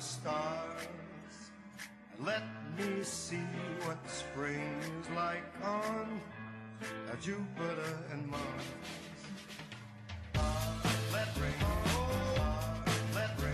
stars. Let me see what spring is like on Jupiter and Mars. Let rain roar, let rain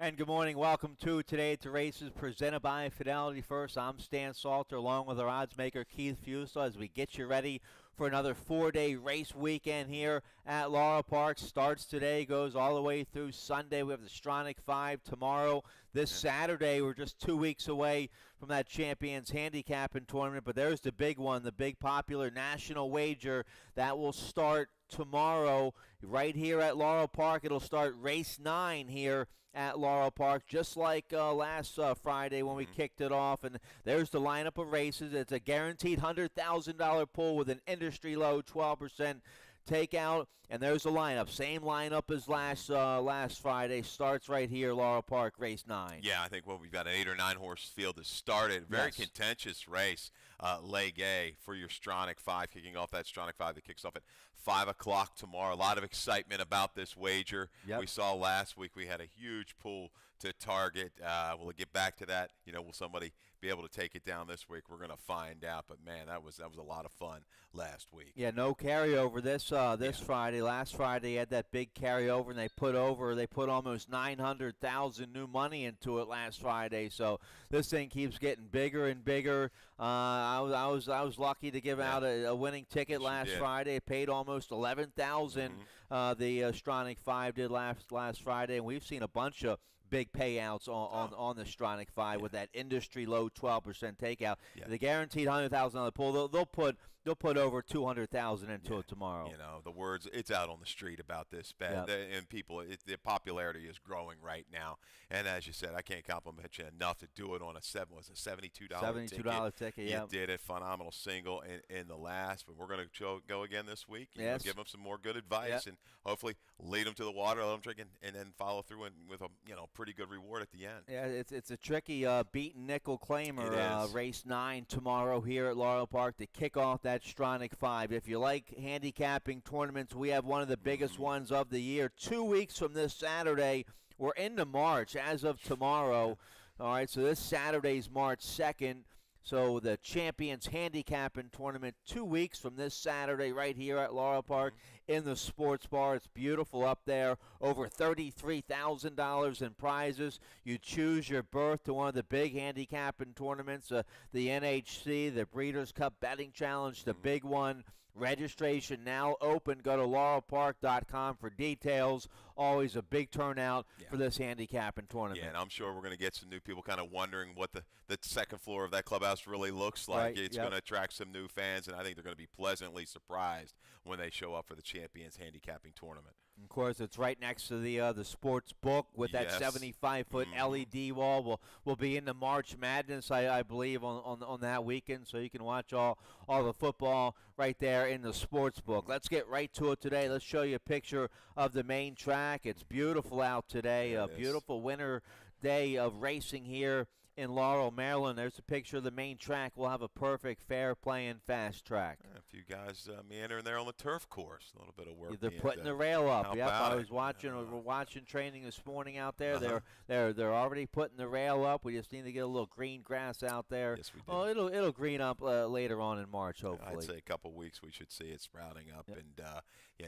And good morning. Welcome to Today at the Races, presented by Fidelity First. I'm Stan Salter, along with our odds maker Keith Fusel, as we get you ready for another 4-day race weekend here at Laurel Park. Starts today, goes all the way through Sunday. We have the Stronach 5 tomorrow. This Saturday, we're just 2 weeks away from that Champions Handicapping Tournament, but there's the big one, the big popular national wager that will start tomorrow right here at Laurel Park. It'll start race 9 here at Laurel Park, just like last Friday when we kicked it off. And there's the lineup of races. It's a guaranteed $100,000 pull with an industry low 12% takeout, and there's the lineup. Same lineup as last Friday. Starts right here, Laurel Park, race 9. Yeah, I think we've got an 8 or 9 horse field that started. Very contentious race, leg A for your Stronach 5, kicking off that Stronach 5 that kicks off at 5 o'clock tomorrow. A lot of excitement about this wager. Yep. We saw last week we had a huge pull to target. Will it get back to that? Will somebody be able to take it down this week? We're going to find out. But man, that was a lot of fun last week. Yeah, no carryover this Friday. Last Friday had that big carryover, and they put almost $900,000 new money into it last Friday. So this thing keeps getting bigger and bigger. I was lucky to give out a winning ticket last Friday. It paid almost $11,000. The Stronach 5 did last Friday, and we've seen a bunch of big payouts on the Stronach 5 with that industry low 12% takeout. The guaranteed $100,000 pull, they'll put over $200,000 into it tomorrow. The words, it's out on the street about this bet, and people, the popularity is growing right now. And as you said, I can't compliment you enough to do it on a $72 ticket. Yeah, you did it, phenomenal single in the last. But we're going to go again this week. Give them some more good advice, and hopefully lead them to the water, let them drink, and then follow through with a pretty good reward at the end. Yeah, it's a tricky beaten nickel claimer race 9 tomorrow here at Laurel Park to kick off that Stronach 5. If you like handicapping tournaments, we have one of the biggest ones of the year. 2 weeks from this Saturday, we're into March as of tomorrow. All right, so this Saturday's March 2nd. So the Champions Handicapping Tournament 2 weeks from this Saturday right here at Laurel Park in the sports bar. It's beautiful up there. Over $33,000 in prizes. You choose your berth to one of the big handicapping tournaments, the NHC, the Breeders' Cup Betting Challenge, the big one. Registration now open. Go to laurelpark.com for details. Always a big turnout for this handicapping tournament. Yeah, and I'm sure we're going to get some new people kind of wondering what the second floor of that clubhouse really looks like. It's going to attract some new fans, and I think they're going to be pleasantly surprised when they show up for the Champions Handicapping Tournament. Of course, it's right next to the sports book with that 75-foot LED wall. We'll be into March Madness, I believe, on that weekend, so you can watch all the football right there in the sports book. Let's get right to it today. Let's show you a picture of the main track. It's beautiful out today. A beautiful winter day of racing here in Laurel, Maryland. There's a picture of the main track. We'll have a perfect, fair playing fast track. A few guys meandering there on the turf course. A little bit of work. They're putting the rail up. Yep, I was watching training this morning out there. They're already putting the rail up. We just need to get a little green grass out there. Yes, we do. Oh, it'll green up later on in March, hopefully. I'd say a couple weeks we should see it sprouting up, and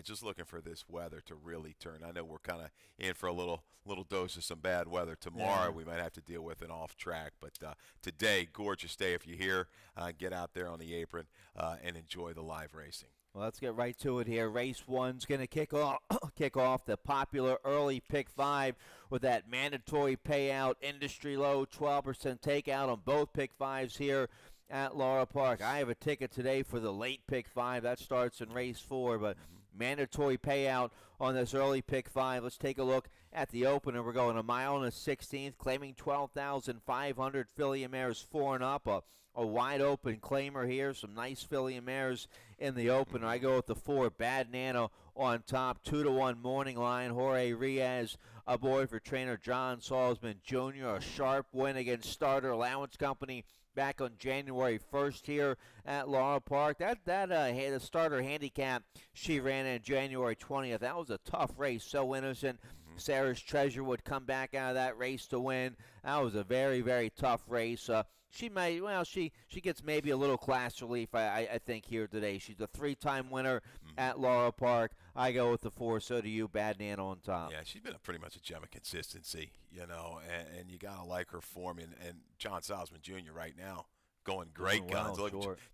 just looking for this weather to really turn. I know we're kind of in for a little dose of some bad weather tomorrow. We might have to deal with an off track, but today, gorgeous day. If you're here, get out there on the apron and enjoy the live racing. Well, let's get right to it here. Race 1's going to kick off the popular early pick 5 with that mandatory payout, industry low 12% takeout on both pick 5s here at Laurel Park. I have a ticket today for the late pick 5. That starts in race 4, but mandatory payout on this early pick 5. Let's take a look at the opener. We're going a mile and a 16th, claiming 12,500 filly and mares 4 and up. A wide open claimer here. Some nice filly and mares in the opener. I go with the 4, Bad Nana on top. 2-1 Morning Line. Jorge Riaz aboard for trainer John Salzman Jr. A sharp win against Starter Allowance Company back on January 1st here at Laurel Park. The Starter handicap she ran in January 20th. That was a tough race. So Innocent. Sarah's Treasure would come back out of that race to win. That was a very, very tough race. She gets maybe a little class relief, I think, here today. She's a 3-time winner at Laurel Park. I go with the 4, so do you, Bad Nana on top. Yeah, she's been pretty much a gem of consistency, and you got to like her form. And John Salzman Jr. right now going great guns.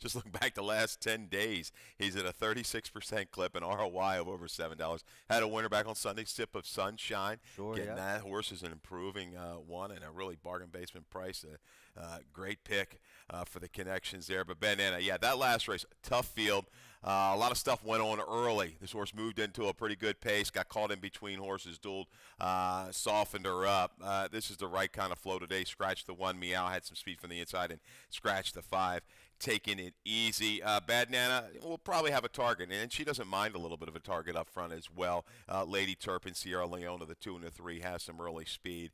Just look back the last 10 days. He's at a 36% clip, an ROI of over $7. Had a winner back on Sunday, Sip of Sunshine. Getting that horse is an improving one and a really bargain basement price. Great pick for the connections there. But Ben Anna, that last race, tough field. A lot of stuff went on early. This horse moved into a pretty good pace, got caught in between horses, dueled, softened her up. This is the right kind of flow today. Scratched the 1, Meow, had some speed from the inside, and scratched the 5. Taking it easy. Bad Nana will probably have a target, and she doesn't mind a little bit of a target up front as well. Lady Turpin, Sierra Leone, the 2 and the 3, has some early speed.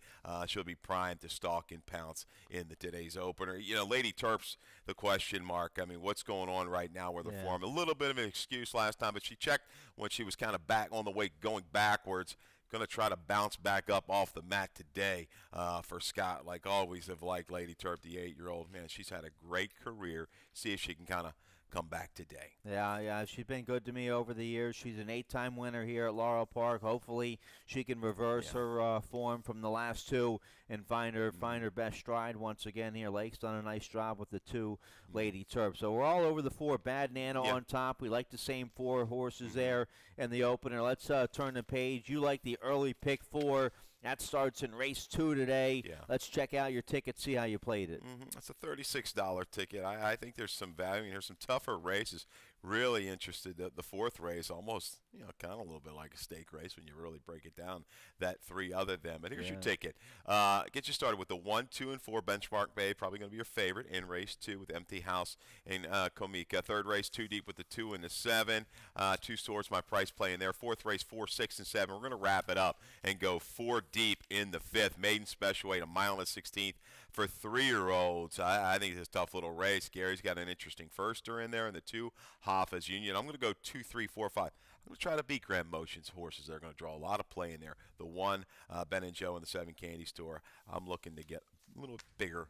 She'll be primed to stalk and pounce in today's opener. Lady Turp's the question mark. I mean, what's going on right now with her form? A little bit of an excuse last time, but she checked when she was kind of back on the way going backwards. Going to try to bounce back up off the mat today for Scott. Like always, have liked Lady Turp, the 8-year-old. Man, she's had a great career. See if she can kind of come back today. Yeah, she's been good to me over the years. She's an 8-time winner here at Laurel Park. Hopefully, she can reverse her form from the last 2 and find her best stride once again here. Lake's done a nice job with the 2 Lady Turp. So we're all over the 4. Bad Nana on top. We like the same 4 horses there in the opener. Let's turn the page. You like the early pick 4. That starts in race 2 today. Yeah. Let's check out your ticket, see how you played it. That's a $36 ticket. I think there's some value. I mean, there's some tougher races. Really interested. The 4th race, almost, kind of a little bit like a stake race when you really break it down. That 3 other than. But here's your ticket. Get you started with the 1, 2, and 4 Benchmark Bay. Probably going to be your favorite in race 2 with Empty House in Comika. 3rd race, 2 deep with the 2 and the 7. 2 Swords, my price play in there. 4th race, 4, 6, and 7. We're going to wrap it up and go 4 deep in the 5th. Maiden Special Weight, a mile and a 16th for 3-year-olds. I think it's a tough little race. Gary's got an interesting firster in there, and the 2 Hoffa's Union. I'm going to go 2, 3, 4, 5. I'm going to try to beat Grand Motion's horses. They're going to draw a lot of play in there. The 1, Ben and Joe, and the 7 Candy Store. I'm looking to get a little bigger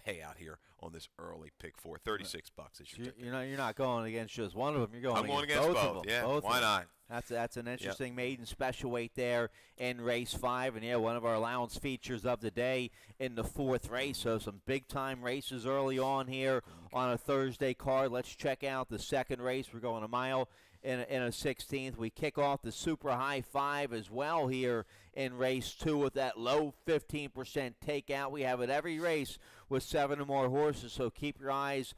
payout here on this early pick 4. $36 is your ticket. You're not going against just one of them. You're going I'm going against both of them. Yeah, both why not? That's an interesting maiden special weight there in race 5. And, one of our allowance features of the day in the 4th race. So some big-time races early on here on a Thursday card. Let's check out the 2nd race. We're going a mile in a 16th. We kick off the super high 5 as well here in race 2 with that low 15% takeout. We have it every race with 7 or more horses, so keep your eyes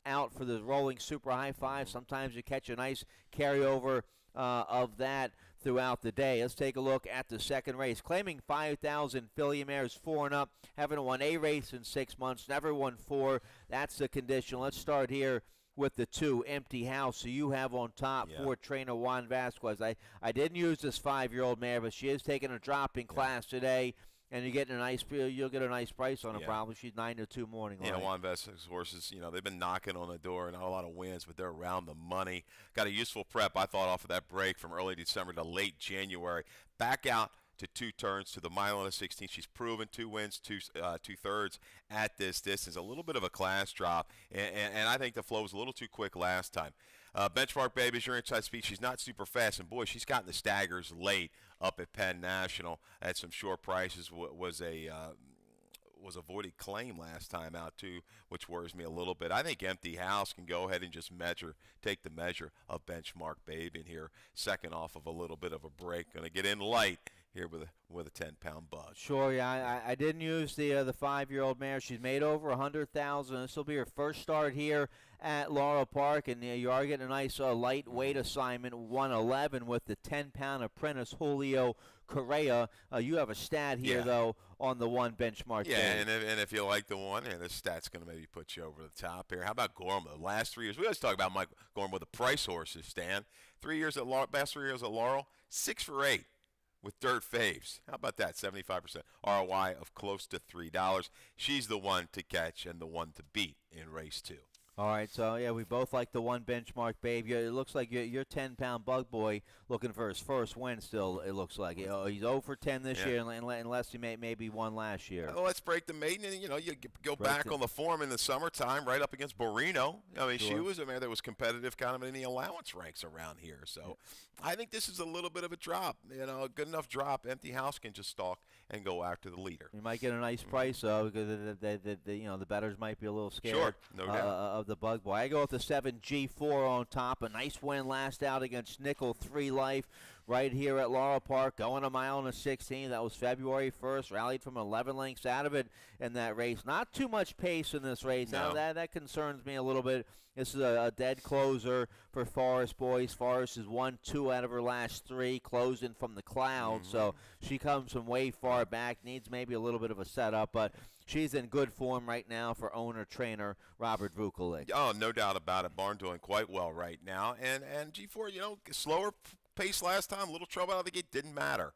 out for the rolling super high 5. Sometimes you catch a nice carryover of that throughout the day. Let's take a look at the 2nd race. Claiming 5,000 filly mares 4 and up. Haven't won a race in 6 months. Never won 4. That's the condition. Let's start here with the 2 Empty House. So you have on top for trainer Juan Vasquez. I didn't use this 5-year-old mare, but she is taking a drop in class today. And you'll get a nice price on her probably. She's 9-2 Morning Line. Juan Vasquez horses, they've been knocking on the door, not a lot of wins, but they're around the money. Got a useful prep, I thought, off of that break from early December to late January. Back out to 2 turns to the mile and a 16. She's proven 2 wins, 2/3 at this distance. A little bit of a class drop, and I think the flow was a little too quick last time. Benchmark Baby's your inside speed. She's not super fast, and boy, she's gotten the staggers late up at Penn National at some short prices. Was a voided claim last time out too, which worries me a little bit. I think Empty House can go ahead and just take the measure of Benchmark Baby in here. 2nd off of a little bit of a break. Going to get in light here with a 10-pound bug. Sure, yeah. I didn't use the 5-year-old mare. She's made over 100,000. This will be her first start here at Laurel Park, and you are getting a nice lightweight assignment, 111 with the 10-pound apprentice Julio Correa. You have a stat here though on the one benchmark. Yeah, day. and if you like the one, and this stat's going to maybe put you over the top here. How about Gorham? The last 3 years, we always talk about Mike Gorham with the price horses, Stan. 3 years at Laurel, past 3 years at Laurel, 6 for 8 with dirt faves. How about that? 75% ROI of close to $3. She's the one to catch and the one to beat in race 2. All right, so yeah, we both like the one benchmark, babe. It looks like your 10-pound bug boy looking for his first win still, it looks like. He's 0 for 10 this year, unless he maybe won last year. Well, let's break the maiden, and, you go back on the form in the summertime, right up against Borino. I mean, she was a mare that was competitive kind of in the allowance ranks around here. So I think this is a little bit of a drop, a good enough drop. Empty house can just stalk and go after the leader. You might get a nice price, though, because the bettors might be a little scared. Sure, no doubt. Of the bug boy. I go with the 7G4 on top. A nice win last out against Nickel 3 Life right here at Laurel Park. Going a mile and a 16. That was February 1st. Rallied from 11 lengths out of it in that race. Not too much pace in this race. No. Now, that concerns me a little bit. This is a dead closer for Forest Boys. Forest has won 2 out of her last 3, closing from the clouds. So she comes from way far back. Needs maybe a little bit of a setup, but she's in good form right now for owner-trainer Robert Vukovic. Oh, no doubt about it. Barn doing quite well right now. And G4, slower pace last time, a little trouble out of the gate, didn't matter.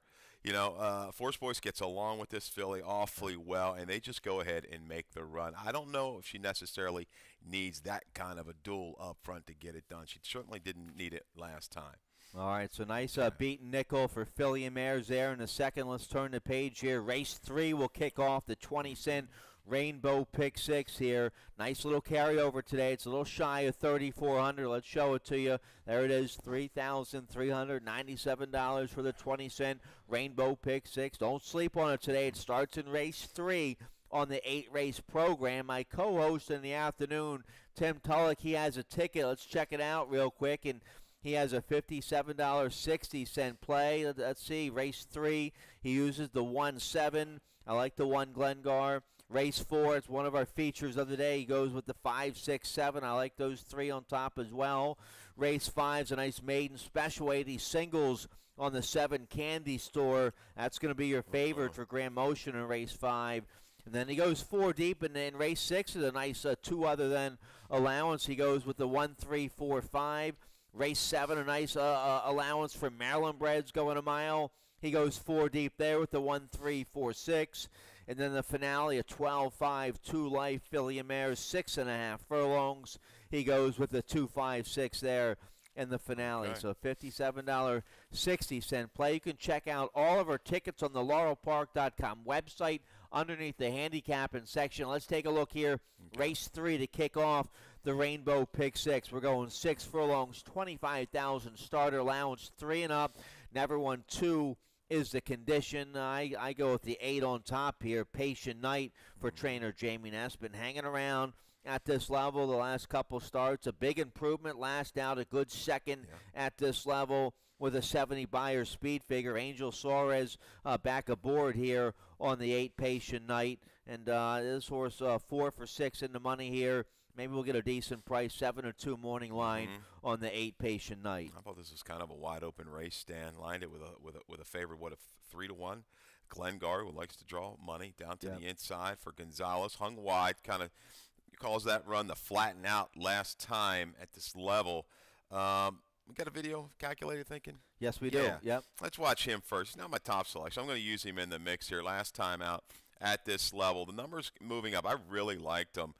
Force Boys gets along with this filly awfully well, and they just go ahead and make the run. I don't know if she necessarily needs that kind of a duel up front to get it done. She certainly didn't need it last time. All right, so nice beaten nickel for filly and mares there in the second. Let's turn the page here. Race 3 will kick off the 20-cent Rainbow Pick 6 here. Nice little carryover today. It's a little shy of $3,400. Let's show it to you. There it is, $3,397 for the 20-cent Rainbow Pick 6. Don't sleep on it today. It starts in race 3 on the 8-race program. My co-host in the afternoon, Tim Tullock, he has a ticket. Let's check it out real quick. And he has a $57.60 play. Let's see, race 3, he uses the 1-7. I like the 1 Glengar. Race 4, it's one of our features of the day. He goes with the 5, 6, 7. I like those 3 on top as well. Race 5 is a nice maiden special 80 singles on the 7 Candy Store. That's going to be your favorite for Grand Motion in race 5. And then he goes 4 deep, and then race 6 is a nice 2 other than allowance. He goes with the 1, 3, 4, 5. Race 7, a nice allowance for Maryland breds going a mile. He goes 4 deep there with the 1, 3, 4, 6. And then the finale, a 12, 5, 2 life filly and mares, 6.5 furlongs. He goes with the 2, 5, 6 there in the finale. Okay. So $57.60 play. You can check out all of our tickets on the laurelpark.com website underneath the handicapping section. Let's take a look here. Okay. Race 3 to kick off the Rainbow Pick 6. We're going 6 furlongs, 25,000 starter allowance, 3 and up. Never won 2 is the condition. I go with the 8 on top here. Patient Night for trainer Jamie Ness. Been hanging around at this level the last couple starts. A big improvement last out. A good second at this level with a 70 buyer speed figure. Angel Suarez back aboard here on the 8 Patient Night. And this horse 4 for 6 in the money here. Maybe we'll get a decent price, 7-2 morning line on the 8 Patient Night. I thought this was kind of a wide open race. Stan lined it with a favorite, 3-1. Glengar, who likes to draw money down to the inside for Gonzalez, hung wide, kind of calls that run the flatten out last time at this level. We got a video calculator thinking? Yes, we do. Yeah. Yep. Let's watch him first. He's not my top selection. I'm going to use him in the mix here. Last time out at this level, the numbers moving up. I really liked him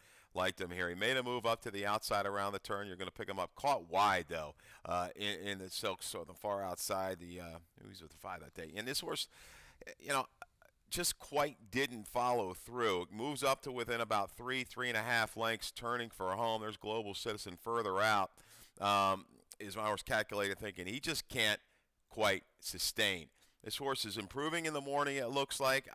here. He made a move up to the outside around the turn. You're going to pick him up. Caught wide, though, in the silk, so the far outside. He was with the 5 that day. And this horse, just quite didn't follow through. Moves up to within about 3.5 lengths, turning for a home. There's Global Citizen further out. Is my horse calculated thinking he just can't quite sustain. This horse is improving in the morning, it looks like.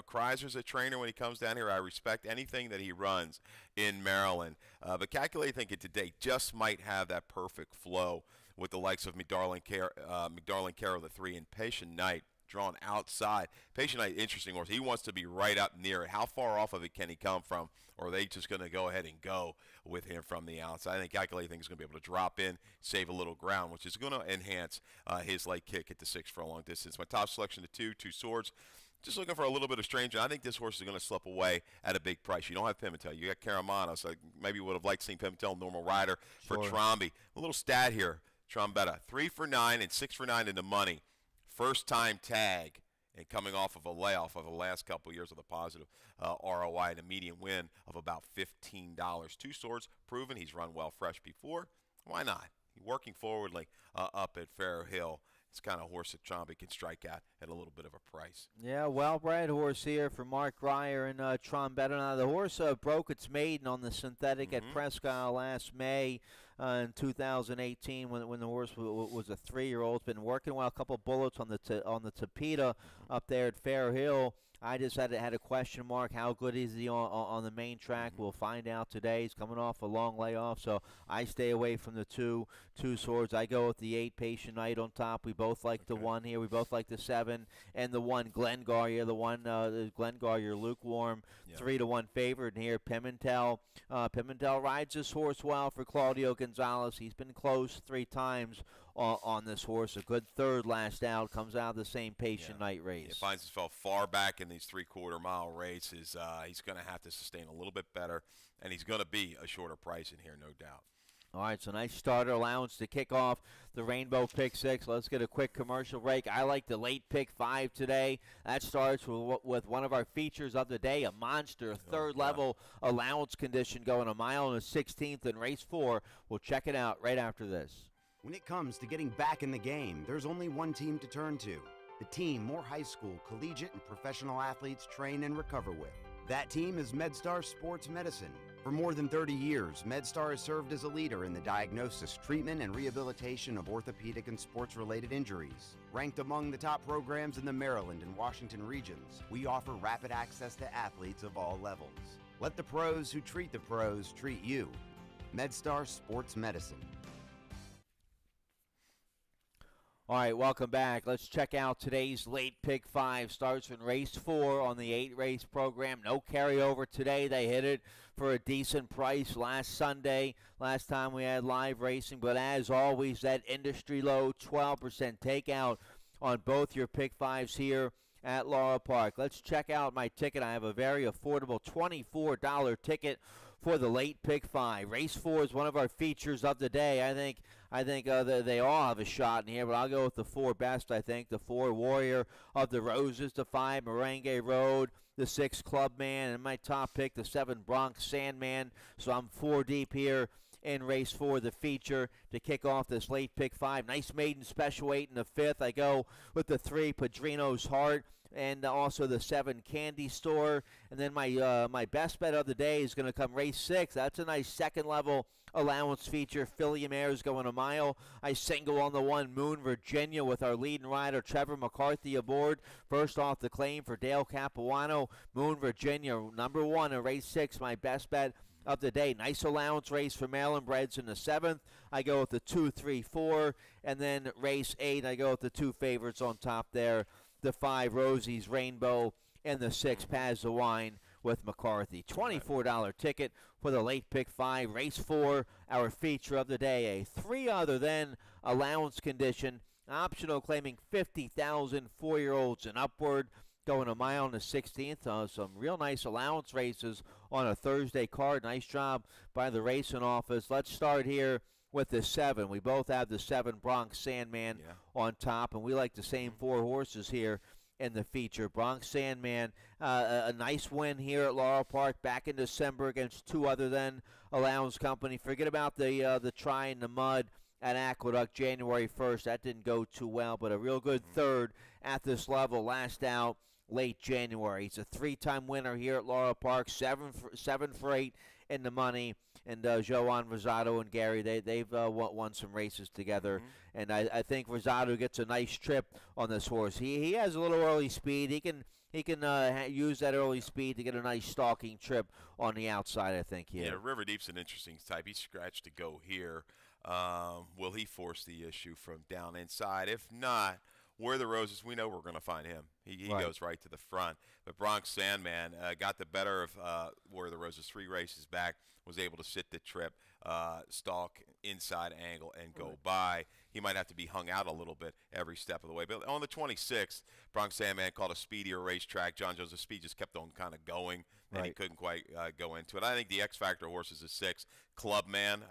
Kreiser's a trainer when he comes down here. I respect anything that he runs in Maryland. But calculate thinking today just might have that perfect flow with the likes of McDarling Carroll, the 3, and Patient Night drawn outside. Patient Knight, interesting horse. He wants to be right up near it. How far off of it can he come from? Or are they just going to go ahead and go with him from the outside? I think Calculated Thing is going to be able to drop in, save a little ground, which is going to enhance his leg kick at the 6 for a long distance. My top selection to 2, Two Swords. Just looking for a little bit of stranger. I think this horse is going to slip away at a big price. You don't have Pimentel. You got Caramano, so maybe would have liked seeing Pimentel, normal rider for Trombi. A little stat here, Trombetta. 3 for 9 and 6 for 9 in the money. First time tag and coming off of a layoff of the last couple of years with a positive ROI and a median win of about $15. Two Swords, proven he's run well fresh before. Why not? Working forwardly up at Fair Hill. It's kind of horse that Trombi can strike at a little bit of a price. Yeah, well-bred horse here for Mark Grier and Trombetta. Now, the horse broke its maiden on the synthetic at Presque Isle last May in 2018 when the horse was a 3-year-old. It's been working well, a couple bullets on the Tapeta up there at Fair Hill. I just had a question mark. How good is he on the main track? We'll find out today. He's coming off a long layoff, so I stay away from the two Swords. I go with the 8 Patient Knight on top. We both like the 1 here. We both like the 7 and the 1 Glengar. The 1 Glengar, you're lukewarm. 3-1 favorite here. Pimentel. Pimentel rides this horse well for Claudio Gonzalez. He's been close 3 times on this horse. A good third last out. Comes out of the same Patient Knight race. He finds himself far back in these 3/4 mile races. He's going to have to sustain a little bit better, and he's going to be a shorter price in here, no doubt. All right, so nice starter allowance to kick off the Rainbow Pick 6. Let's get a quick commercial break. I like the late Pick 5 today. That starts with one of our features of the day, a monster third-level allowance condition going a mile and a 16th in race 4. We'll check it out right after this. When it comes to getting back in the game, there's only one team to turn to. The team more high school, collegiate, and professional athletes train and recover with. That team is MedStar Sports Medicine. For more than 30 years, MedStar has served as a leader in the diagnosis, treatment, and rehabilitation of orthopedic and sports-related injuries. Ranked among the top programs in the Maryland and Washington regions, we offer rapid access to athletes of all levels. Let the pros who treat the pros treat you. MedStar Sports Medicine. All right, welcome back. Let's check out today's late Pick 5. Starts in race 4 on the 8-race program. No carryover today. They hit it for a decent price last Sunday. Last time we had live racing. But as always, that industry low 12% takeout on both your Pick 5s here at Laurel Park. Let's check out my ticket. I have a very affordable $24 ticket for the late Pick 5. Race 4 is one of our features of the day. I think they all have a shot in here, but I'll go with the 4 best, I think. The 4 Warrior of the Roses, the 5 Merengue Road, the 6 Clubman, and my top pick, the 7 Bronx Sandman. So I'm 4 deep here in race 4, the feature, to kick off this late Pick 5. Nice maiden special 8 in the 5th. I go with the 3 Padrino's Heart, and also the 7 Candy Store. And then my best bet of the day is going to come race 6. That's a nice second-level allowance feature. Philly Mares going a mile. I single on the 1 Moon Virginia with our leading rider Trevor McCarthy aboard. First off the claim for Dale Capuano. Moon Virginia, number 1 in race 6, my best bet of the day. Nice allowance race for Maryland Breds in the 7th. I go with the 2, 3, 4. And then race 8, I go with the 2 favorites on top there. The 5 Rosie's Rainbow and the 6 Pazawine with McCarthy. $24 ticket for the late Pick 5. Race 4, our feature of the day. A 3 other than allowance condition. Optional claiming 50,000 4-year-olds and upward. Going a mile and a 16th. Some real nice allowance races on a Thursday card. Nice job by the racing office. Let's start here with the 7. We both have the 7 Bronx Sandman on top, and we like the same 4 horses here in the feature. Bronx Sandman, a nice win here at Laurel Park back in December against 2 other than allowance company. Forget about the try in the mud at Aqueduct January 1st. That didn't go too well, but a real good third at this level. Last out late January. He's a 3-time winner here at Laurel Park, 7 for 8 in the money. And Joan Rosado and Gary, they've won some races together. And I think Rosado gets a nice trip on this horse. He has a little early speed. He can use that early speed to get a nice stalking trip on the outside, I think, here. Yeah, River Deep's an interesting type. He's scratched to go here. Will he force the issue from down inside? If not, War of the Roses, we know we're going to find him. He Right. goes right to the front. But Bronx Sandman got the better of War of the Roses 3 races back, was able to sit the trip, stalk inside angle, and go by. He might have to be hung out a little bit every step of the way. But on the 26th, Bronx Sandman called a speedier racetrack. John Joseph's speed just kept on kind of going, and he Right. couldn't quite go into it. I think the X Factor horse is a 6. Clubman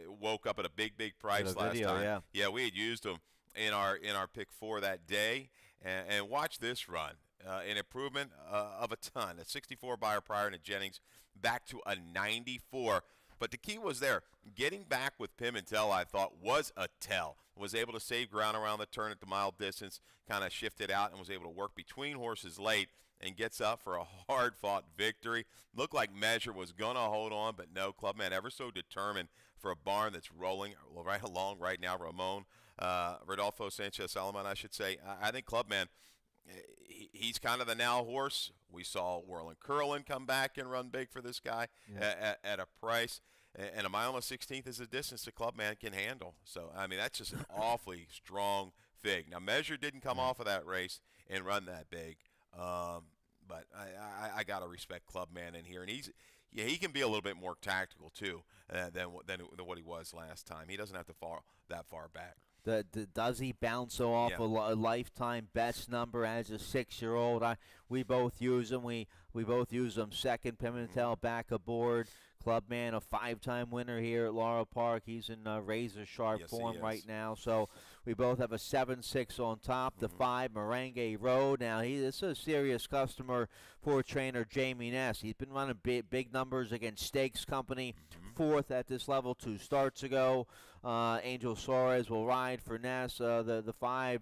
woke up at a big price Got a last video, time. yeah. We had used him in our pick 4 that day, and watch this run. An improvement of a ton. A 64 Buyer prior to Jennings, back to a 94. But the key was there. Getting back with Pimentel, I thought, was a tell. Was able to save ground around the turn at the mile distance, kind of shifted out and was able to work between horses late and gets up for a hard-fought victory. Looked like Measure was going to hold on, but no. Clubman ever so determined for a barn that's rolling right along right now. Rodolfo Sanchez Salaman, I should say. I think Clubman, he's kind of the now horse. We saw Whirlin' Curlin come back and run big for this guy at a price. And a mile and 16th is a distance the Clubman can handle. So, I mean, that's just an awfully strong fig. Now, Measure didn't come off of that race and run that big. But I got to respect Clubman in here. And he can be a little bit more tactical, too, than what he was last time. He doesn't have to fall that far back. Does he bounce off Yeah. a lifetime best number as a 6-year-old? We both use him. We both use him second. Pimentel back aboard. Clubman, a 5-time winner here at Laurel Park. He's in razor sharp Yes, he form is. right now. So we both have a 7-6 on top. The 5, Merengue Road. Now this is a serious customer for trainer Jamie Ness. He's been running big numbers against Stakes Company. 4th at this level 2 starts ago. Angel Suarez will ride for Ness. The 5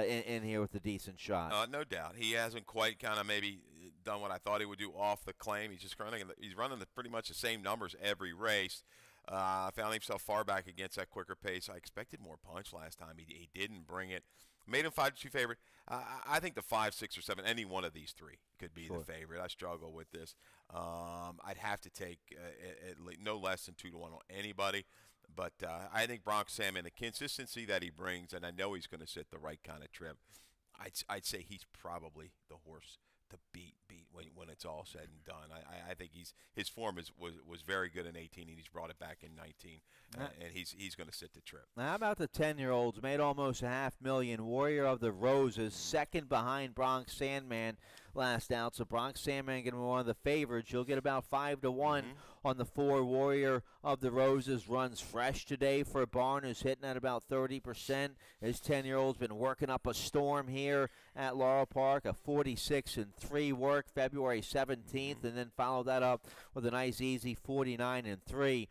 in here with a decent shot. No doubt. He hasn't quite kind of maybe done what I thought he would do off the claim. He's running pretty much the same numbers every race. Found himself far back against that quicker pace. I expected more punch last time. He didn't bring it. Made him 5-2 favorite. I think the 5, 6, or 7, any one of these 3 could be the favorite. I struggle with this. I'd have to take no less than 2 to 1 on anybody. But I think Bronx Salmon, the consistency that he brings, and I know he's going to sit the right kind of trip, I'd say he's probably the horse to beat when it's all said and done. I think his form was very good in 18, and he's brought it back in 19, and he's going to sit the trip. Now, how about the 10-year-olds? Made almost $500,000. Warrior of the Roses, second behind Bronx Sandman last out. So Bronx Sandman going to be one of the favorites. You'll get about 5 to 1 on the 4. Warrior of the Roses runs fresh today for a barn who's hitting at about 30%. His 10-year-old's been working up a storm here at Laurel Park, a 46-3 work February 17th, and then follow that up with a nice easy 49-3.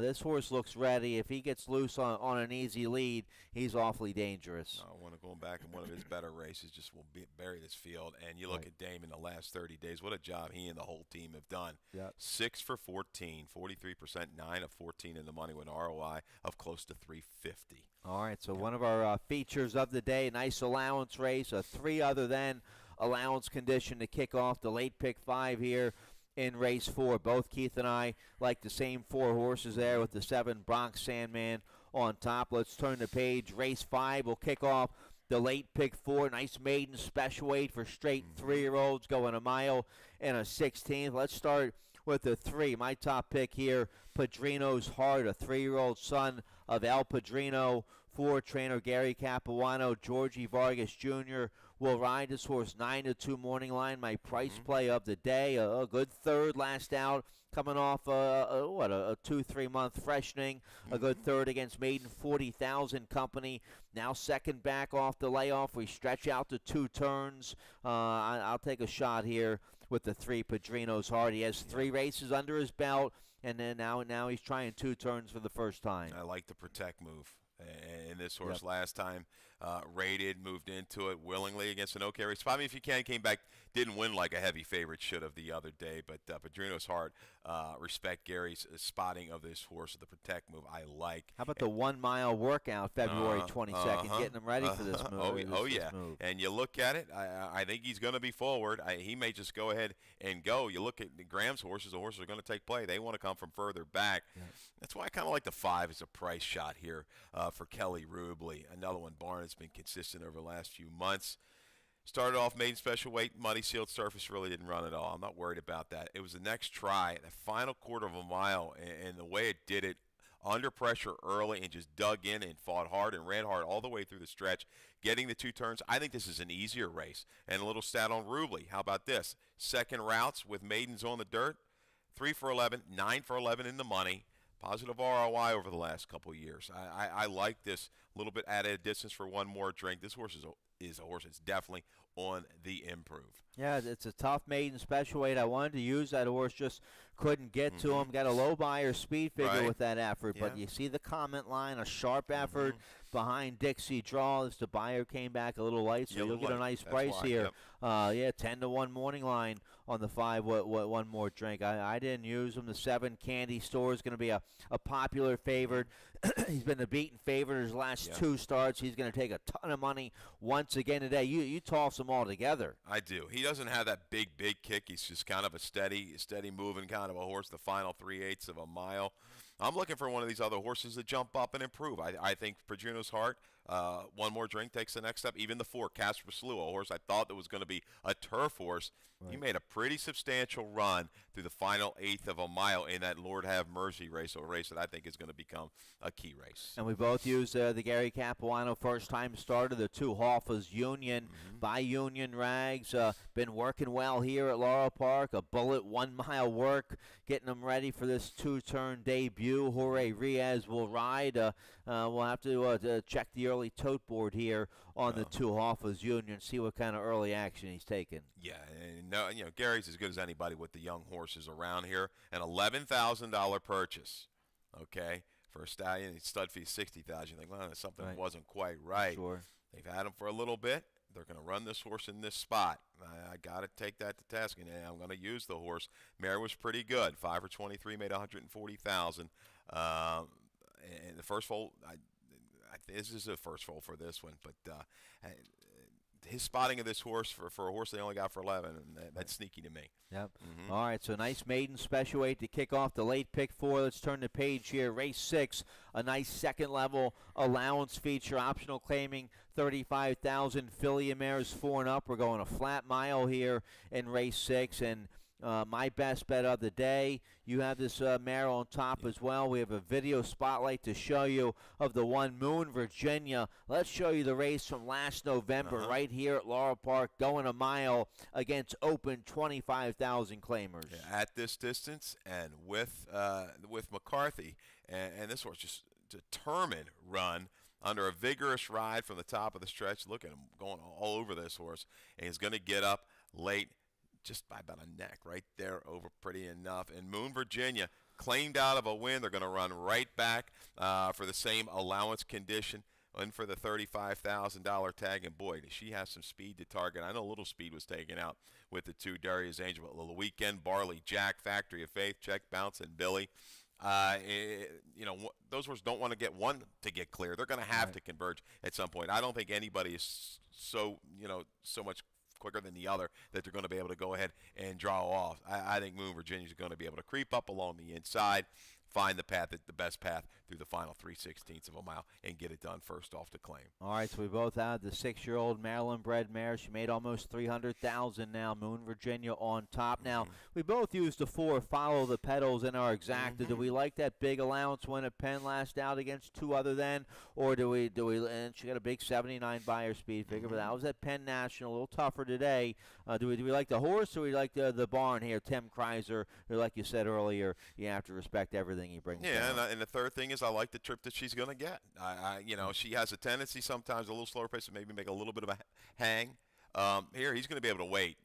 This horse looks ready. If he gets loose on an easy lead, he's awfully dangerous. I want to go back in one of his better races. Just will bury this field. And you look at Dame in the last 30 days. What a job he and the whole team have done. Yep. 6 for 14, 43%, 9 of 14 in the money with an ROI of close to 350. All right, so one of our features of the day, nice allowance race, a 3 other than allowance condition to kick off the late pick 5 here in race 4. Both Keith and I like the same 4 horses there with the 7 Bronx Sandman on top. Let's turn the page. Race 5 will kick off the late pick 4. Nice maiden special weight for straight 3-year-olds going a mile and a 16th. Let's start with the 3. My top pick here, Padrino's Heart, a 3-year-old son of El Padrino for trainer Gary Capuano. Georgie Vargas Jr. will ride this horse 9-2 morning line. My price play of the day, a good third last out, coming off a 2-3 month freshening. A good third against Maiden 40,000 Company. Now second back off the layoff. We stretch out to 2 turns. I'll take a shot here with the 3 Padrino's Heart. He has 3 races under his belt, and then now he's trying 2 turns for the first time. I like the protect move. And this horse last time rated, moved into it willingly against an okay race. I mean, if you can, came back, didn't win like a heavy favorite should have the other day. But Padrino's Heart, respect Gary's spotting of this horse, the protect move, I like. How about the 1 mile workout February 22nd, getting him ready for this move? This move. And you look at it, I think he's going to be forward. He may just go ahead and go. You look at Graham's horses, the horses are going to take play. They want to come from further back. That's why I kind of like the 5 as a price shot here for Kelly Rubley. Another one, Barn has been consistent over the last few months. Started off maiden special weight, muddy sealed surface, really didn't run at all. I'm not worried about that. It was the next try, the final quarter of a mile, and the way it did it, under pressure early and just dug in and fought hard and ran hard all the way through the stretch, getting the 2 turns. I think this is an easier race. And a little stat on Rubley. How about this? Second routes with maidens on the dirt, 3 for 11, 9 for 11 in the money. Positive ROI over the last couple of years. I like this little bit added distance for one more drink. This horse is a horse that's definitely on the improve. Yeah, it's a tough maiden special weight. I wanted to use that horse, just couldn't get to him. Got a low buyer speed figure with that effort. But you see the comment line, a sharp effort behind Dixie Draws. The buyer came back a little light, so you'll get a nice price here. 10-1 morning line on the 5. One more drink. I didn't use him. The 7 Candy Store is going to be a popular favorite. He's been the beaten favorite his last 2 starts. He's going to take a ton of money once again today. You toss them all together. I do. He doesn't have that big kick. He's just kind of a steady moving kind of a horse. The final 3/8 of a mile. I'm looking for one of these other horses to jump up and improve. I think Padrino's Heart, one more drink, takes the next step. Even the 4, Casper Slew, a horse I thought that was going to be a turf horse. Right. He made a pretty substantial run through the final 1/8 of a mile in that Lord Have Mercy race, a race that I think is going to become a key race. And we both used the Gary Capuano first-time starter, the 2 Hoffa's Union by Union Rags. Been working well here at Laurel Park. A bullet 1-mile work, getting them ready for this 2-turn debut. Jorge Riaz will ride. We'll have to check the early tote board here on the 2 Hoffa's Union, see what kind of early action he's taking. Yeah, and Gary's as good as anybody with the young horses around here. An $11,000 purchase, okay, for a stallion. His stud fee is $60,000. You think, well, something wasn't quite right. Sure. They've had him for a little bit. They're going to run this horse in this spot. I got to take that to task, and I'm going to use the horse. Mare was pretty good. 5 for 23, made $140,000. And the first foal, this is the first foal for this one, but his spotting of this horse for a horse they only got for 11, and that's sneaky to me. Yep. All right, so nice maiden special weight to kick off the late pick 4. Let's turn the page here. Race 6, a nice second-level allowance feature, optional claiming 35,000. Filly and mares 4 and up. We're going a flat mile here in race 6, and my best bet of the day. You have this mare on top as well. We have a video spotlight to show you of the 1 Moon Virginia. Let's show you the race from last November right here at Laurel Park, going a mile against open 25,000 claimers. Yeah, at this distance and with McCarthy, and this horse just determined run under a vigorous ride from the top of the stretch. Look at him going all over this horse, and he's going to get up late, just by about a neck right there over pretty enough. And Moon Virginia claimed out of a win. They're going to run right back for the same allowance condition and for the $35,000 tag. And boy, does she have some speed to target. I know Little Speed was taken out with the 2 Darius Angel, but the weekend, Barley, Jack, Factory of Faith, Check, Bounce, and Billy. Those horses don't want to get one to get clear. They're going to have to converge at some point. I don't think anybody is so much quicker than the other that they're going to be able to go ahead and draw off. I think Moon Virginia is going to be able to creep up along the inside, find the best path through the final 3/16 of a mile, and get it done first off to claim. All right, so we both have the 6-year-old Maryland-bred mare. She made almost $300,000 now. Moon Virginia on top. Now, we both used the 4 Follow the Pedals in our exacta. Do we like that big allowance win at Penn last out against 2 other than, or do we? And she got a big 79 buyer speed figure, but that was at Penn National, a little tougher today. Do we like the horse, or we like the barn here, Tim Kreiser, who, like you said earlier, you have to respect everything he brings. Yeah, and the third thing is I like the trip that she's going to get. She has a tendency sometimes a little slower pace to maybe make a little bit of a hang. Here, he's going to be able to wait,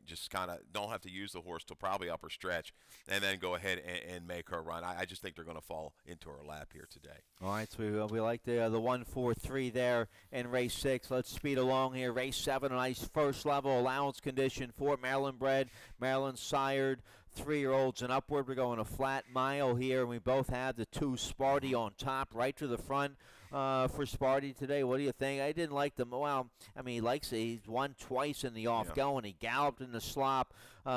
just kind of don't have to use the horse till probably upper stretch, and then go ahead and make her run. I just think they're going to fall into her lap here today. All right, so we like the 1-4-3 there in race 6. Let's speed along here. Race 7, a nice first-level allowance condition for Maryland-bred, Maryland-sired, 3-year-olds and upward. We're going a flat mile here, and we both have the 2 Sparty on top, right to the front for Sparty today. What do you think? I didn't like them. Well, I mean, he's won twice in the off-going. He galloped in the slop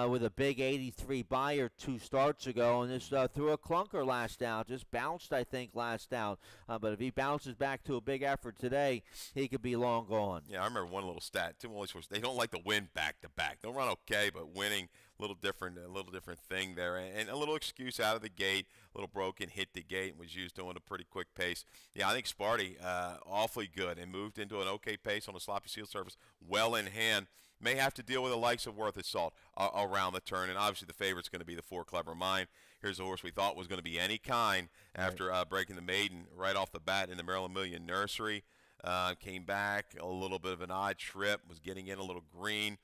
with a big 83 buyer 2 starts ago, and just threw a clunker last out. Just bounced, I think, last out. But if he bounces back to a big effort today, he could be long gone. Yeah, I remember one little stat. Tim Williams, they don't like to win back-to-back. They'll run okay, but winning a little different thing there, and a little excuse out of the gate, a little broken, hit the gate, and was used doing a pretty quick pace. Yeah, I think Sparty awfully good and moved into an okay pace on a sloppy seal surface, well in hand. May have to deal with the likes of Worth His Salt around the turn, and obviously the favorite's going to be the 4 Clever Mind. Here's a horse we thought was going to be any kind after breaking the maiden right off the bat in the Maryland Million Nursery. Came back, a little bit of an odd trip, was getting in a little green.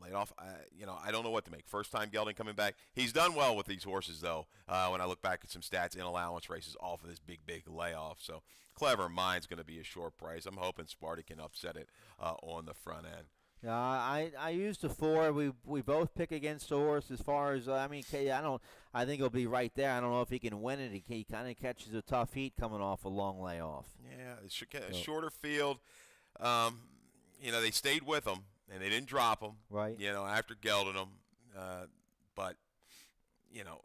Laid off, I don't know what to make. First time gelding coming back. He's done well with these horses, though, when I look back at some stats in allowance races off of this big layoff. So Clever Mind's going to be a short price. I'm hoping Sparty can upset it on the front end. I used the 4. We both pick against the horse as far as I think he'll be right there. I don't know if he can win it. He kind of catches a tough heat coming off a long layoff. Yeah, it's shorter field. They stayed with him and they didn't drop him. Right. After gelding him, but.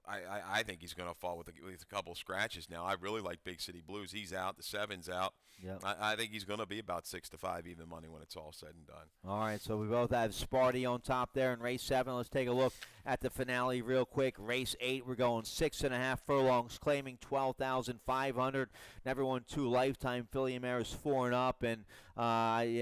I think he's going to fall with a couple scratches now. I really like Big City Blues. He's out. The 7's out. Yep. I think he's going to be about 6-5 even money when it's all said and done. All right, so we both have Sparty on top there in race 7. Let's take a look at the finale real quick. Race 8, we're going 6.5 furlongs, claiming 12,500. Never won 2 lifetime. Filly Mares 4 and up, and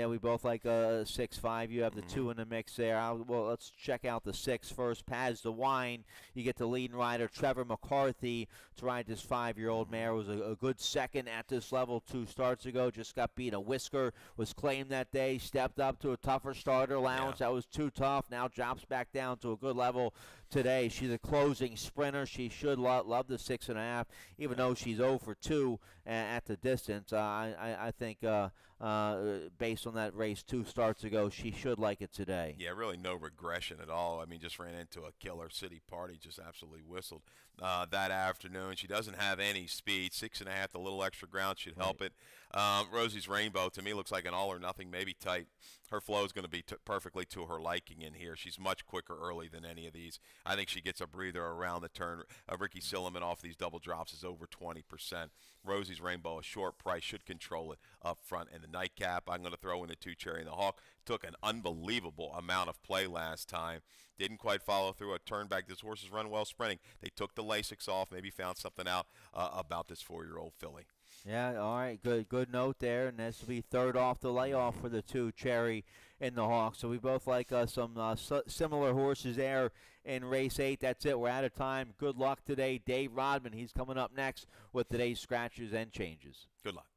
we both like 6-5. You have the 2 in the mix there. Let's check out the 6 first. Paz the Wine. You get the leading rider Trevor McCarthy to ride this 5-year-old mare. Was a good second at this level 2 starts ago. Just got beat. A Whisker was claimed that day. Stepped up to a tougher starter allowance. That was too tough. Now drops back down to a good level today. She's a closing sprinter. She should love the 6.5, even though she's 0 for 2 at the distance. I think based on that race 2 starts ago, she should like it today. Yeah, really no regression at all. I mean, just ran into a killer City Party, just absolutely whistled that afternoon. She doesn't have any speed. 6.5, a little extra ground should help it. Rosie's Rainbow, to me, looks like an all or nothing, maybe tight. Her flow is going to be perfectly to her liking in here. She's much quicker early than any of these. I think she gets a breather around the turn. Ricky Silliman off these double drops is over 20%. Rosie's Rainbow, a short price, should control it up front. And the nightcap, I'm going to throw in the 2 Cherry and the Hawk. Took an unbelievable amount of play last time. Didn't quite follow through a turn back. This horse has run well sprinting. They took the Lasix off, maybe found something out about this 4-year-old filly. Yeah, all right, good note there, and this will be 3rd off the layoff for the 2 Cherry and the Hawk. So we both like some similar horses there in race 8. That's it. We're out of time. Good luck today, Dave Rodman. He's coming up next with today's scratches and changes. Good luck.